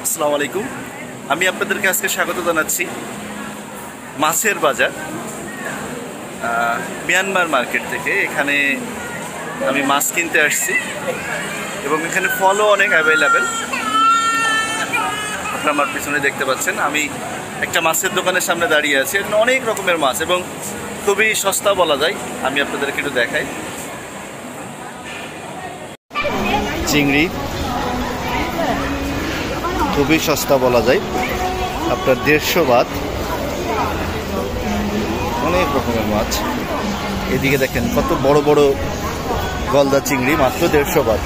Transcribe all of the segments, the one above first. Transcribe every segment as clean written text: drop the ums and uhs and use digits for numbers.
আসসালামু আলাইকুম। আমি আপনাদেরকে আজকে স্বাগত জানাচ্ছি মাছের বাজার মিয়ানমার মার্কেট থেকে। এখানে আমি মাছ কিনতে আসছি এবং এখানে ফলও অনেক অ্যাভেলেবেল। আপনারা আমার পিছনে দেখতে পাচ্ছেন, আমি একটা মাছের দোকানের সামনে দাঁড়িয়ে আছি। এখানে অনেক রকমের মাছ এবং খুবই সস্তা বলা যায়। আমি আপনাদেরকে একটু দেখাই। চিংড়ি খুবই সস্তা বলা যায়, আপনার 150 বাত। অনেক রকমের মাছ। এদিকে দেখেন কত বড় বড় গলদা চিংড়ি, মাত্র 150 বাত।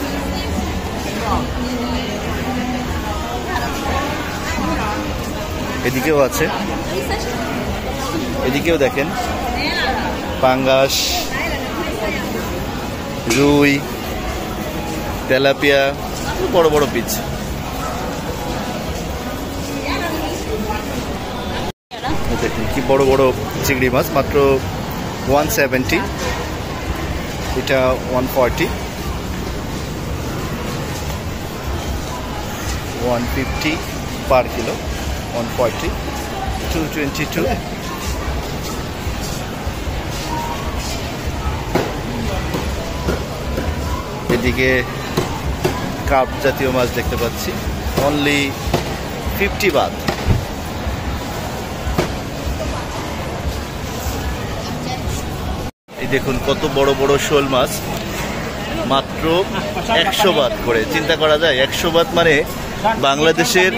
এদিকেও আছে, এদিকেও দেখেন পাঙ্গাস, রুই, তেলাপিয়া, বড় বড় পিস। দেখুন কি বড় বড় চিংড়ি মাছ, মাত্র 170, এটা 140, 150 পার কিলো, 140, 222। এদিকে কার্প জাতীয় মাছ দেখতে পাচ্ছি, অনলি 50 বাত। এই দেখুন কত বড় বড় শোল মাছ, মাত্র 100 বাত করে। চিন্তা করা যায়, 100 বাত মানে বাংলাদেশের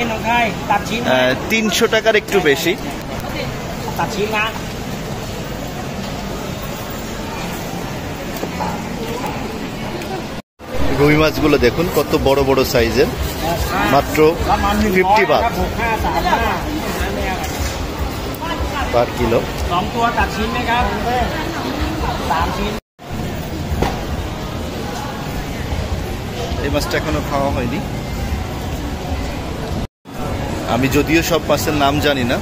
300 টাকার একটু বেশি। রুই মাছগুলো দেখুন কত বড় বড় সাইজের, মাত্র 50 বাত পার কিলো। এই মাছটা এখনো খাওয়া হয়নি। আমি যদিও সব মাছের নাম জানি না,